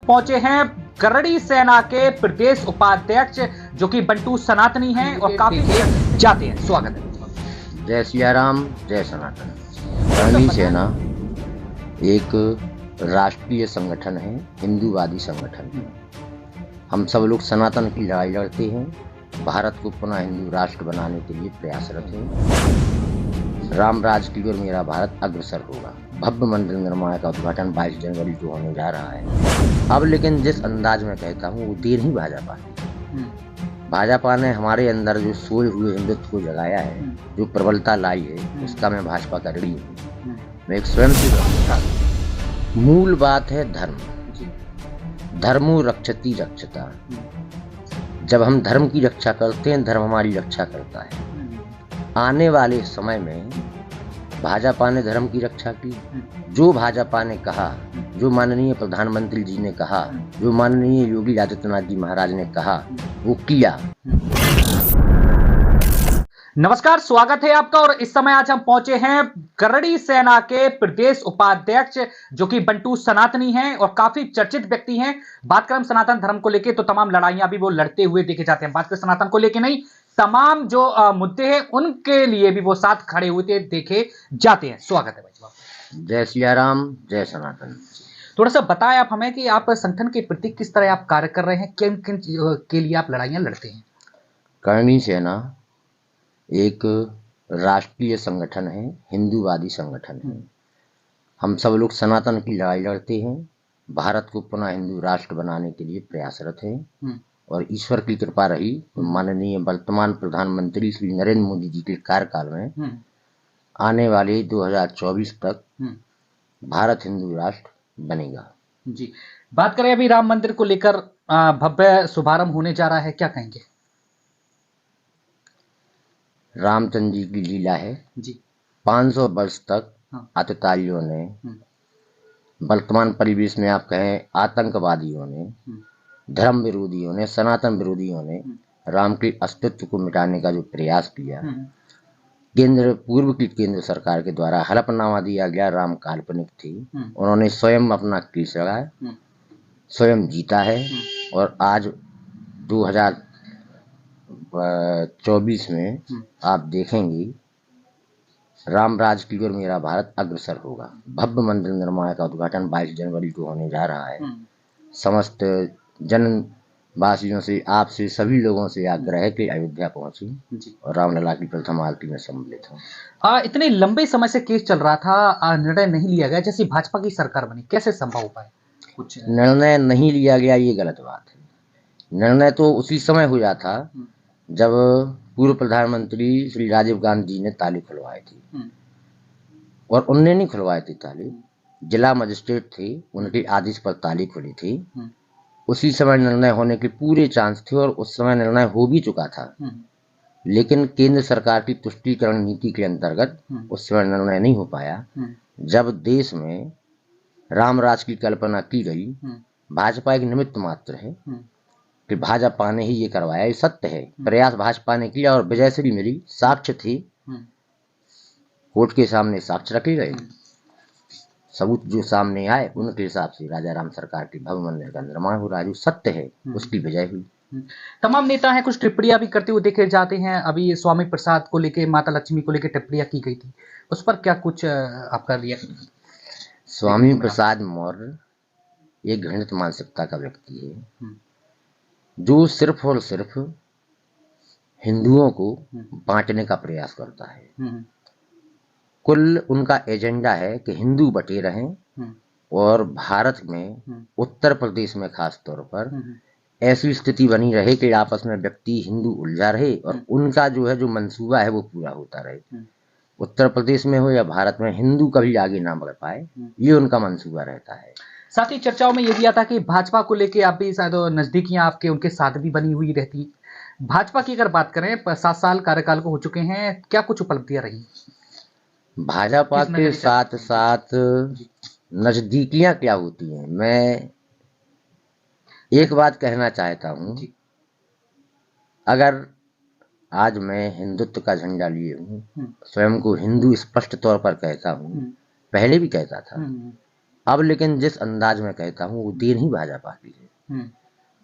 पहुंचे हैं गरड़ी सेना के प्रदेश उपाध्यक्ष जो कि बंटू सनातनी हैं और काफी जाते हैं। स्वागत है। जय सिया राम, जय सनातन। गरड़ी सेना एक राष्ट्रीय संगठन है, हिंदूवादी संगठन है। हम सब लोग सनातन की लड़ाई लड़ते हैं, भारत को पुनः हिंदू राष्ट्र बनाने के लिए प्रयासरत हैं। राम राज की ओर मेरा भारत अग्रसर होगा। भव्य मंदिर निर्माण का उद्घाटन 22 जनवरी को होने जा रहा है। अब लेकिन जिस अंदाज में कहता हूँ वो देर ही भाजपा है। भाजपा ने हमारे अंदर जो सोए हुए हिंदुत्व को जगाया है, जो प्रबलता लाई है, उसका मैं भाजपा का ऋणी हूँ। मैं एक स्वयं से मूल बात है धर्म। धर्मो रक्षति रक्षता। जब हम धर्म की रक्षा करते हैं, धर्म हमारी रक्षा करता है। आने वाले समय में भाजपा ने धर्म की रक्षा की। जो भाजपा ने कहा, जो माननीय प्रधानमंत्री जी ने कहा, जो माननीय योगी आदित्यनाथ जी महाराज ने कहा, वो किया। नमस्कार, स्वागत है आपका। और इस समय आज हम पहुंचे हैं गरड़ी सेना के प्रदेश उपाध्यक्ष जो कि बंटू सनातनी हैं और काफी चर्चित व्यक्ति हैं। बात करें सनातन धर्म को लेकर तो तमाम लड़ाइयां भी वो लड़ते हुए देखे जाते हैं। बात करें सनातन को लेकर नहीं, तमाम जो मुद्दे हैं उनके लिए भी वो साथ खड़े हुए देखे जाते हैं। स्वागत है भाई। जय सिया राम, जय सनातन। थोड़ा सा बताएं आप हमें कि आप संगठन के प्रति किस तरह आप कार्य कर रहे हैं, किन किन के लिए आप लड़ाइयां लड़ते हैं। गरड़ी सेना एक राष्ट्रीय संगठन है, हिंदूवादी संगठन है। हम सब लोग सनातन की लड़ाई लड़ते हैं, भारत को पुनः हिंदू राष्ट्र बनाने के लिए प्रयासरत हैं। और ईश्वर की कृपा रही, माननीय वर्तमान प्रधानमंत्री श्री नरेंद्र मोदी जी के कार्यकाल में आने वाले 2024 तक भारत हिंदू राष्ट्र बनेगा। जी, बात करें अभी राम मंदिर को लेकर भव्य शुभारंभ होने जा रहा है, क्या कहेंगे। रामचंद्र जी की लीला है जी। 500 वर्ष तक अत्याचारियों ने, वर्तमान परिवेश में आप कहें आतंकवादियों ने, धर्म विरोधियों ने, सनातन विरोधियों ने राम के अस्तित्व को मिटाने का जो प्रयास किया, पूर्व की केंद्र सरकार के द्वारा हलफनामा दिया गया, राम काल्पनिक थी। उन्होंने स्वयं अपना केस लड़ाया, स्वयं जीता है। और आज 2024 में आप देखेंगे राम राज की ओर मेरा भारत अग्रसर होगा। भव्य मंदिर निर्माण का उद्घाटन 22 जनवरी को होने जा रहा है। समस्त जनवासियों से, आपसे, सभी लोगों से आग्रह है कि अयोध्या पहुंची और रामलला की प्रथम आरती में सम्मिलित हो। इतने लंबे समय से केस चल रहा था, निर्णय नहीं लिया गया। जैसे भाजपा की सरकार बनी, कैसे संभव हो पाए। कुछ निर्णय नहीं लिया गया, ये गलत बात है। निर्णय तो उसी समय हुआ था जब पूर्व प्रधानमंत्री श्री राजीव गांधी जी ने ताले खुलवाए थे। और उनने नहीं खुलवाए थे ताले, जिला मजिस्ट्रेट थे, उनके आदेश पर ताले खुली थी। उसी समय निर्णय होने के पूरे चांस थे और उस समय निर्णय हो भी चुका था। लेकिन केंद्र सरकार की तुष्टीकरण नीति के अंतर्गत उस समय निर्णय नहीं हो पाया। जब देश में राम राज की कल्पना की गई, भाजपा एक निमित्त मात्र है कि भाजपा ने ही ये करवाया, ये सत्य है। प्रयास भाजपा ने किया और विजय से भी मिली, साक्ष्य थी, कोर्ट के सामने साक्ष्य रखे गए, सबूत जो सामने आए उनके हिसाब से राजा राम सरकार के भव्य मंदिर का निर्माण हो रहा है, जो सत्य है, उसकी विजय हुई। तमाम नेता हैं, कुछ टिप्पणियां भी करते हुए देखे जाते हैं। अभी स्वामी प्रसाद को लेके, माता लक्ष्मी को लेके टिप्पणियां की गई थी, उस पर क्या कुछ आपका रिएक्शन। स्वामी प्रसाद मौर्य एक घृणित मानसिकता का व्यक्ति है, जो सिर्फ और सिर्फ हिंदुओं को बांटने का प्रयास करता है। कुल उनका एजेंडा है कि हिंदू बटे रहें और भारत में, उत्तर प्रदेश में खास तौर पर ऐसी स्थिति बनी रहे कि आपस में व्यक्ति हिंदू उलझा रहे और उनका जो मंसूबा है वो पूरा होता रहे। उत्तर प्रदेश में हो या भारत में, हिंदू कभी आगे ना बढ़ पाए, ये उनका मंसूबा रहता है। साथ ही चर्चाओं में ये भी आता कि भाजपा को लेके आप भी शायद नजदीकियां आपके उनके साथ भी बनी हुई रहती। भाजपा की अगर बात करें, 7 साल कार्यकाल को हो चुके हैं, क्या कुछ उपलब्धियां रही भाजपा के साथ साथ नजदीकियां क्या होती हैं? मैं एक बात कहना चाहता हूं, अगर आज मैं हिंदुत्व का झंडा लिए हूँ, स्वयं को हिंदू स्पष्ट तौर पर कहता हूँ, पहले भी कहता था, अब लेकिन जिस अंदाज में कहता हूँ वो देन ही भाजपा की है।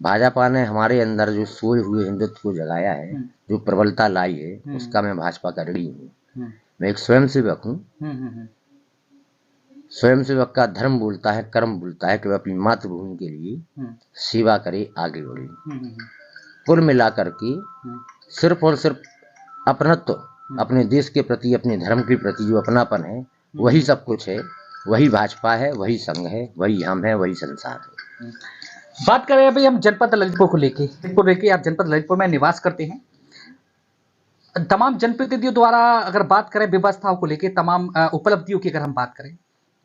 भाजपा ने हमारे अंदर जो सोए हुए हिंदुत्व को जगाया है, जो प्रबलता लाई है, उसका मैं भाजपा का ऋणी हूँ। मैं एक स्वयंसेवक हूँ। स्वयंसेवक का धर्म बोलता है, कर्म बोलता है कि वह अपनी मातृभूमि के लिए सेवा करे, आगे बढ़े। कुल मिलाकर के सिर्फ और सिर्फ अपनत्व, अपने देश के प्रति, अपने धर्म के प्रति जो अपनापन है, वही सब कुछ है। वही भाजपा है, वही संघ है, वही हम है, वही संसार है। बात करें अभी हम जनपद ललितपुर को लेके आप जनपद ललितपुर में निवास करते हैं। तमाम जनप्रतिनिधियों द्वारा अगर बात करें व्यवस्थाओं को लेके, तमाम उपलब्धियों की अगर हम बात करें,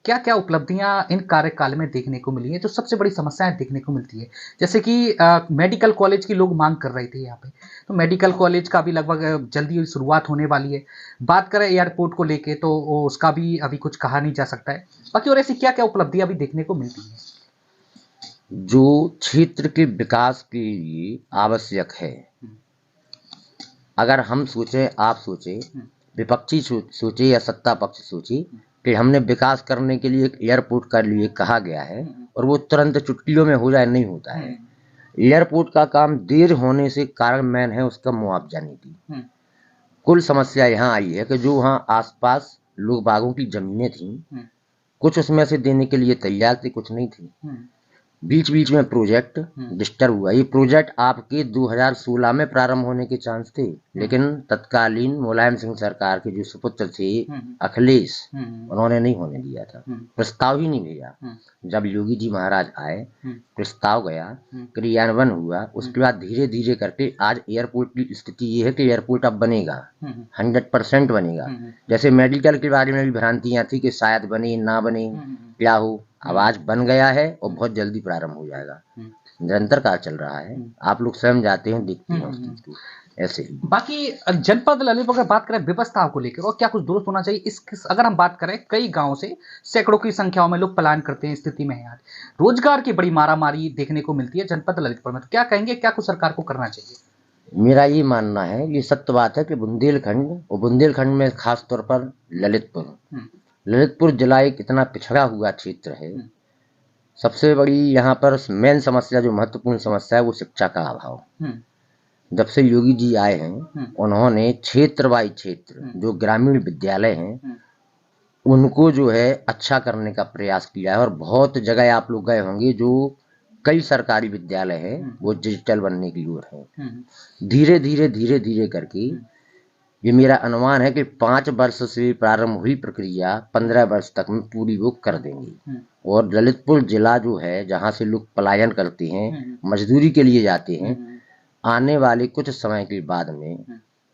क्या क्या उपलब्धियां इन कार्यकाल में देखने को मिली है, जो सबसे बड़ी समस्याएं देखने को मिलती है? जैसे कि मेडिकल कॉलेज की लोग मांग कर रहे थे यहाँ पे, तो मेडिकल कॉलेज का भी लगभग जल्दी शुरुआत होने वाली है। बात करें एयरपोर्ट को लेके, तो उसका भी अभी कुछ कहा नहीं जा सकता है। बाकी और ऐसी क्या क्या उपलब्धियां अभी देखने को मिलती है जो क्षेत्र के विकास के लिए आवश्यक है? अगर हम सोचें, आप सोचे, विपक्षी सोचे या सत्ता पक्ष सोचे कि हमने विकास करने के लिए एक एयरपोर्ट का लिए कहा गया है और वो तुरंत चुटकियों में हो जाए, नहीं होता है। एयरपोर्ट का काम देर होने से कारण मैन है उसका मुआवजा नीति। कुल समस्या यहाँ आई है कि जो वहाँ आसपास लोग बागों की जमीनें थी, कुछ उसमें से देने के लिए तैयार थी, कुछ नहीं थी। बीच बीच में प्रोजेक्ट डिस्टर्ब हुआ। ये प्रोजेक्ट आपके 2016 में प्रारंभ होने के चांस थे, लेकिन तत्कालीन मुलायम सिंह सरकार के जो सुपुत्र थे अखिलेश, उन्होंने नहीं होने दिया था, प्रस्ताव ही नहीं भेजा। जब योगी जी महाराज आए, प्रस्ताव गया, क्रियान्वयन हुआ, उसके बाद धीरे धीरे करके आज एयरपोर्ट की स्थिति ये है कि एयरपोर्ट अब बनेगा, 100% बनेगा। जैसे मेडिकल के बारे में भी भ्रांतियां थी कि शायद बने ना बने, क्या हो, अब आज बन गया है और बहुत जल्दी प्रारंभ हो जाएगा। निरंतर कार्य चल रहा है, आप लोग स्वयं जाते हैं, देखते हैं उस चीज को। ऐसे ही बाकी जनपद ललितपुर की बात करें व्यवस्थाओं को लेकर, और क्या कुछ दुरुस्त होना चाहिए अगर हम बात करें, कई गांवों से सैकड़ों की संख्याओं में लोग पलायन करते हैं, स्थिति में है आज रोजगार की बड़ी मारामारी देखने को मिलती है जनपद ललितपुर में, तो क्या कहेंगे, क्या कुछ सरकार को करना चाहिए? मेरा ये मानना है, ये सत्य बात है कि बुंदेलखंड में खास तौर पर ललितपुर जिला एक इतना पिछड़ा हुआ क्षेत्र है। सबसे बड़ी यहाँ पर मेन समस्या, जो महत्वपूर्ण समस्या है, वो शिक्षा का अभाव। जब से योगी जी आए हैं, उन्होंने क्षेत्र बाई क्षेत्र जो ग्रामीण विद्यालय हैं उनको जो है अच्छा करने का प्रयास किया है। और बहुत जगह आप लोग गए होंगे, जो कई सरकारी विद्यालय हैं वो डिजिटल बनने की ओर है। धीरे धीरे करके ये मेरा अनुमान है कि 5 वर्ष से प्रारंभ हुई प्रक्रिया 15 वर्ष तक में पूरी वो कर देंगे। और ललितपुर जिला जो है, जहाँ से लोग पलायन करते हैं, मजदूरी के लिए जाते हैं, आने वाले कुछ समय के बाद में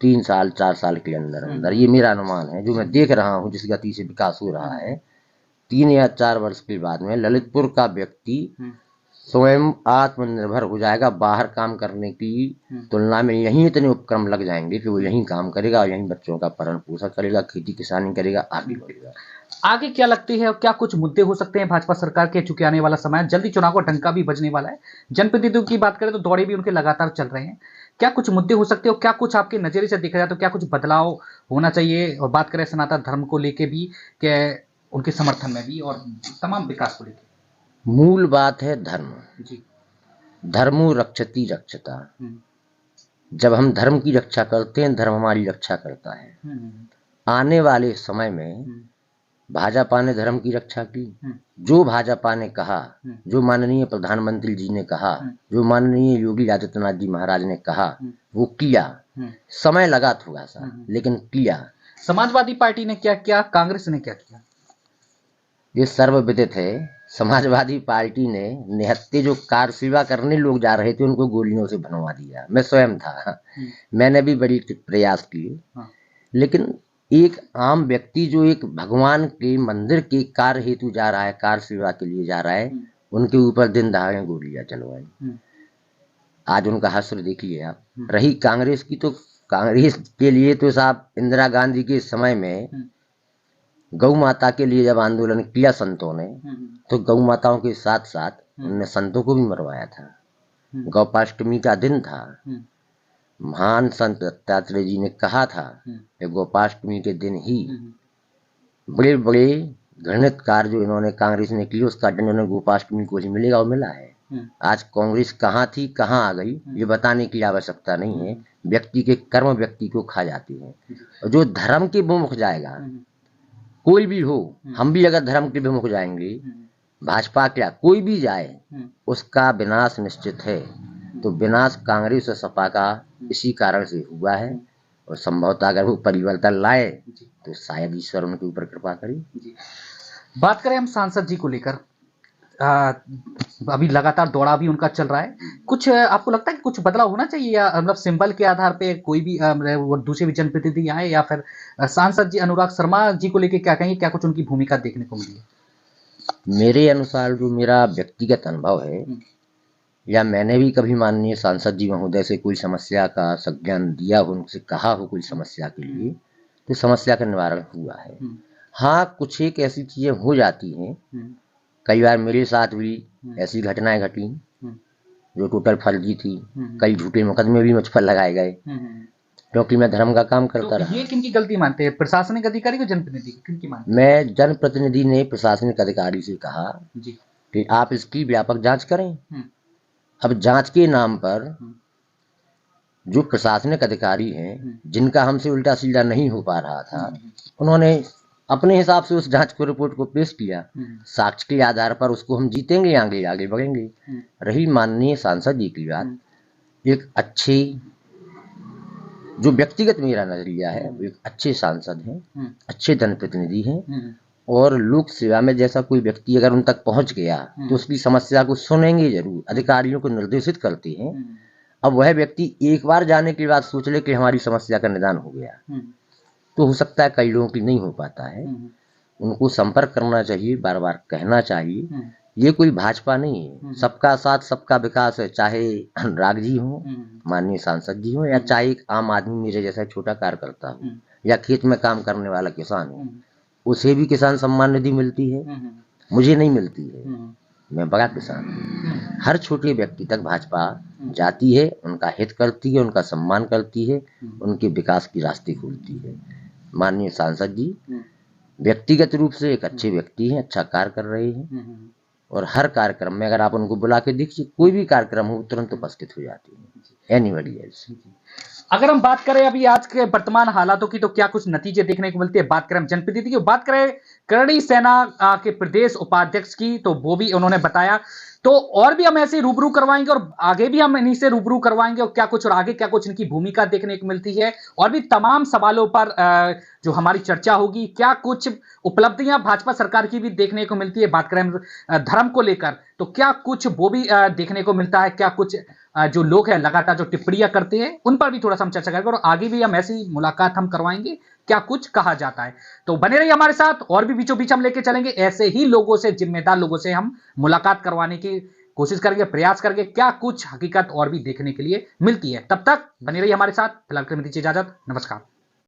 3 साल 4 साल के अंदर ये मेरा अनुमान है, जो मैं देख रहा हूँ जिस गति से विकास हो रहा है, 3 या 4 वर्ष के बाद में ललितपुर का व्यक्ति स्वयं आत्मनिर्भर हो जाएगा। बाहर काम करने की तुलना में यहीं इतने उपक्रम लग जाएंगे कि वो यहीं काम करेगा और यहीं बच्चों का भरण पोषण करेगा, खेती किसानी करेगा, आगे बढ़ेगा। आगे क्या लगती है, और क्या कुछ मुद्दे हो सकते हैं भाजपा सरकार के? चूंकि आने वाला समय, जल्दी चुनाव का डंका भी बजने वाला है, जनप्रतिनिधियों की बात करें तो दौरे भी उनके लगातार चल रहे हैं। क्या कुछ मुद्दे हो सकते हैं, और क्या कुछ आपके नजरिए से देखा जाए तो क्या कुछ बदलाव होना चाहिए? और बात करें सनातन धर्म को लेके भी, क्या उनके समर्थन में भी, और तमाम विकास को लेकर? मूल बात है धर्म जी। धर्मो रक्षति रक्षता। जब हम धर्म की रक्षा करते हैं, धर्म हमारी रक्षा करता है। आने वाले समय में भाजपा ने धर्म की रक्षा की। जो भाजपा ने कहा, जो माननीय प्रधानमंत्री जी ने कहा, जो माननीय योगी आदित्यनाथ जी महाराज ने कहा, वो किया। समय लगा थोड़ा सा, लेकिन किया। समाजवादी पार्टी ने क्या किया, कांग्रेस ने क्या किया? ये सर्वविदित है। समाजवादी पार्टी ने निहत्थे जो कार सेवा करने लोग जा रहे थे उनको गोलियों से भनवा दिया। मैं स्वयं था, मैंने भी बड़ी प्रयास किए। लेकिन एक आम व्यक्ति जो एक भगवान के मंदिर के कार्य हेतु जा रहा है, कार सेवा के लिए जा रहा है, उनके ऊपर दिन दहाड़े गोलियां चलवाई। आज उनका हश्र देखिए आप। रही कांग्रेस की, तो कांग्रेस के लिए तो साहब इंदिरा गांधी के समय में गौ माता के लिए जब आंदोलन किया संतों ने, तो गौ माताओं के साथ साथ उन्होंने संतों को भी मरवाया था। गोपाष्टमी का दिन था। महान संत दत्तात्रेय जी ने कहा था कि गोपाष्टमी के दिन ही बड़े बड़े घृणित कार्य जो इन्होंने कांग्रेस ने की उसका दंड उन्हें गोपाष्टमी को ही मिलेगा और मिला है। आज कांग्रेस कहाँ थी कहाँ आ गई ये बताने की आवश्यकता नहीं है। व्यक्ति के कर्म व्यक्ति को खा जाते हैं और जो धर्म के विमुख जाएगा कोई भी हो, हम भी अगर धर्म के विमुख जाएंगे, भाजपा क्या कोई भी जाए उसका विनाश निश्चित है। तो विनाश कांग्रेस और सपा का इसी कारण से हुआ है और संभवतः अगर वो परिवर्तन लाए तो शायद ईश्वर उनके ऊपर कृपा करे। बात करें हम सांसद जी को लेकर, अभी लगातार दौड़ा भी उनका चल रहा है, कुछ आपको लगता है कि कुछ बदलाव होना चाहिए या मतलब सिंबल के आधार पे कोई भी वो दूसरे भी जनप्रतिनिधि आए या फिर सांसद जी अनुराग शर्मा जी को लेकर क्या कहेंगे, क्या कुछ उनकी भूमिका देखने को मिली है? मेरे अनुसार जो मेरा व्यक्तिगत अनुभव है या मैंने भी कभी माननीय सांसद जी महोदय से कोई समस्या का संज्ञान दिया हो, उनसे कहा हो कोई समस्या के लिए, तो समस्या का निवारण हुआ है। हाँ, कुछ एक ऐसी चीजें हो जाती हैं, कई बार मेरे साथ भी ऐसी घटनाएं घटी जो टोटल फर्जी थी। कई झूठे मुकदमे भी मुझ पर लगाए गए क्योंकि मैं धर्म का काम करता रहा। ये किनकी गलती मानते हैं, प्रशासनिक अधिकारी को जनप्रतिनिधि किनकी मानते हैं? मैं जनप्रतिनिधि ने प्रशासनिक अधिकारी से कहा कि आप इसकी व्यापक जांच करें। अब जांच के नाम पर जो प्रशासनिक अधिकारी हैं जिनका हमसे उल्टा सीधा नहीं हो पा रहा था, उन्होंने अपने हिसाब से उस जांच को रिपोर्ट को पेश किया। साक्ष्य के आधार पर उसको हम जीतेंगे, आगे आगे बढ़ेंगे। रही माननीय सांसद जी की बात, एक अच्छे जो व्यक्तिगत मेरा नजरिया है, वो एक अच्छे सांसद हैं, अच्छे जनप्रतिनिधि हैं और लोक सेवा में जैसा कोई व्यक्ति अगर उन तक पहुंच गया तो उसकी समस्या को सुनेंगे जरूर, अधिकारियों को निर्देशित करते हैं। अब वह व्यक्ति एक बार जाने के बाद सोच ले कि हमारी समस्या का निदान हो गया, तो हो सकता है कई लोगों की नहीं हो पाता है। उनको संपर्क करना चाहिए, बार बार कहना चाहिए। ये कोई भाजपा नहीं है, सबका साथ सबका विकास है। चाहे अनुराग जी हो, माननीय सांसद जी हो, या चाहे एक आम आदमी मेरे जैसा छोटा कार्यकर्ता हो या खेत में काम करने वाला किसान हो, उसे भी किसान सम्मान निधि मिलती है, मुझे नहीं मिलती है, मैं बड़ा किसान हूँ। हर छोटे व्यक्ति तक भाजपा जाती है, उनका हित करती है, उनका सम्मान करती है, उनके विकास की रास्ते खोलती है। माननीय सांसद जी व्यक्तिगत रूप से एक अच्छे व्यक्ति हैं, अच्छा कार्य कर रहे हैं और हर कार्यक्रम में अगर आप उनको बुला के देखिए, कोई भी कार्यक्रम हो तुरंत उपस्थित हो जाती है। Anybody else. अगर हम बात करें अभी आज के वर्तमान हालातों की तो क्या कुछ नतीजे देखने को मिलते हैं? बात करें हम जनप्रतिनिधि की, बात करें करणी सेना के प्रदेश उपाध्यक्ष की, तो वो भी उन्होंने बताया। तो और भी हम ऐसे रूबरू करवाएंगे और आगे भी हम इन्हीं से रूबरू करवाएंगे और क्या कुछ और आगे क्या कुछ इनकी भूमिका देखने को मिलती है और भी तमाम सवालों पर जो हमारी चर्चा होगी। क्या कुछ उपलब्धियां भाजपा सरकार की भी देखने को मिलती है? बात करें धर्म को लेकर तो क्या कुछ वो भी देखने को मिलता है? क्या कुछ जो लोग हैं लगातार जो टिप्पणियां करते हैं उन पर भी थोड़ा सा हम चर्चा करेंगे और आगे भी हम ऐसी मुलाकात हम करवाएंगे, क्या कुछ कहा जाता है। तो बने रहिए हमारे साथ, और भी बीचों बीच हम लेके चलेंगे ऐसे ही लोगों से, जिम्मेदार लोगों से हम मुलाकात करवाने की कोशिश करेंगे, प्रयास करेंगे, क्या कुछ हकीकत और भी देखने के लिए मिलती है। तब तक बने रहिए हमारे साथ। फिलहाल के लिए दीजिए इजाजत, नमस्कार।